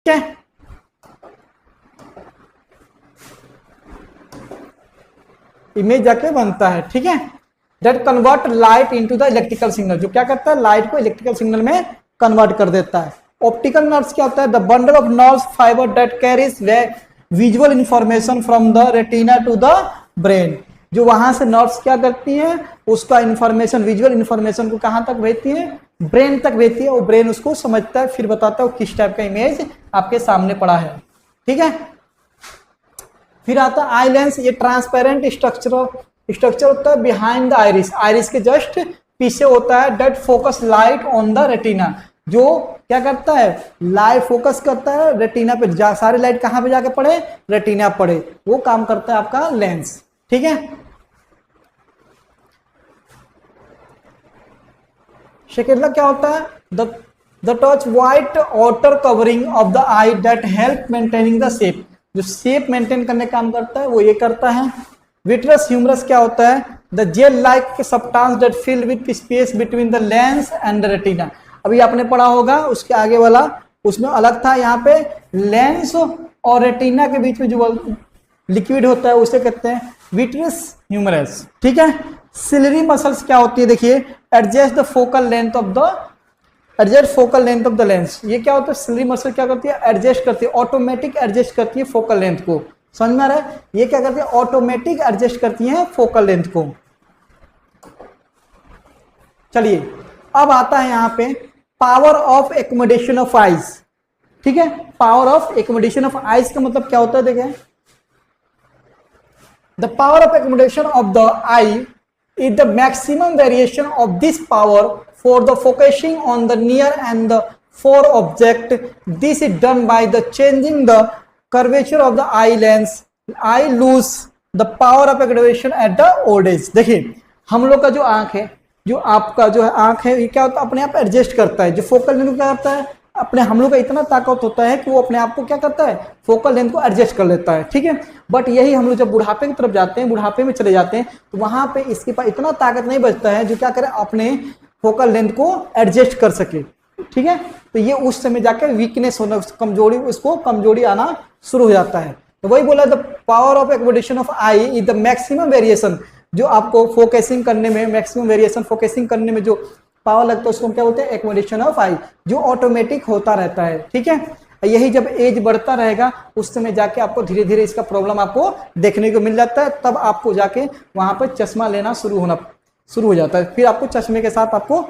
है, इमेज जाके बनता है, ठीक है। That convert light into the electrical signal, जो क्या करता है, लाइट को इलेक्ट्रिकल सिग्नल में कन्वर्ट कर देता है। ऑप्टिकल नर्व्स क्या होता है, the bundle of nerves fibre that carries visual information from the retina to the brain, जो वहां से नर्व्स क्या करती हैं, उसका इंफॉर्मेशन, विजुअल इंफॉर्मेशन को कहां तक भेजती है, ब्रेन तक भेजती है, और ब्रेन उसको समझता है, फिर बताता है किस टाइप का इमेज आपके सामने पड़ा है, ठीक है। फिर आता है आई लेंस, ये ट्रांसपेरेंट स्ट्रक्चर होता है बिहाइंड द आइरिस, आइरिस के जस्ट पीछे होता है, that focus light on the retina, जो क्या करता है, लाइट फोकस करता है रेटिना पे, सारी लाइट कहां पे जाके पड़े, रेटिना पड़े, वो काम करता है आपका लेंस, ठीक है। सेकेंड क्या होता है, the touch white outer covering of the I that help maintaining the shape, जो शेप मेंटेन करने का काम करता है वो ये करता है। विट्रस ह्यूमरस क्या होता है, the gel like substance that fill with space between the lens and the retina, अभी आपने पढ़ा होगा उसके आगे वाला, उसमें अलग था, यहाँ पे लेंस और रेटिना के बीच में जो लिक्विड होता है उसे कहते हैं विट्रस ह्यूमरस, ठीक है। सिलरी मसल्स क्या होती है, देखिए, adjust the focal length of the lens, ये क्या होता है, सिलरी मसल क्या करती है, एडजस्ट करती है, ऑटोमेटिक एडजस्ट करती है फोकल लेंथ को, समझ में आ रहा है, ये क्या करती है, ऑटोमेटिक एडजस्ट करती है फोकल लेंथ को। चलिए अब आता है यहाँ पे power of accommodation of eyes, ठीक है। Power of accommodation of eyes का मतलब क्या होता है, देखें, the power of accommodation of the I is the maximum variation of this power for the focusing on the near and the far object. This is done by the changing the curvature of the eye lens. Eye lose the power of activation at the old age. देखिए हम लोग का जो आंख है, जो आपका जो है आंख है, ये क्या होता है, अपने आप एडजस्ट करता है, जो फोकल लेंथ क्या करता है, अपने हम लोग का इतना ताकत होता है कि वो अपने आप को क्या करता है, फोकल लेंथ को एडजस्ट कर लेता है, ठीक है। बट यही हम लोग जब बुढ़ापे की तरफ जाते हैं, बुढ़ापे में चले जाते हैं, तो वहां पे इसके पास इतना ताकत नहीं बचता है जो क्या करे, अपने फोकल लेंथ को एडजस्ट कर सके, ठीक है। तो ये उस समय जाकर वीकनेस होना, कमजोरी, उसको कमजोरी आना शुरू हो जाता है। तो वही बोला, the power of accommodation of eye is the maximum variation, जो आपको फोकसिंग करने में, मैक्सिमम वेरिएशन फोकसिंग करने में जो पावर लगता है उसको हम क्या बोलते हैं, एक्मोडेशन ऑफ आई, जो ऑटोमेटिक होता रहता है, ठीक है। यही जब एज बढ़ता रहेगा उस समय जाके आपको धीरे धीरे इसका प्रॉब्लम आपको देखने को मिल जाता है, तब आपको जाके वहां पर चश्मा लेना शुरू हो जाता है, फिर आपको चश्मे के साथ आपको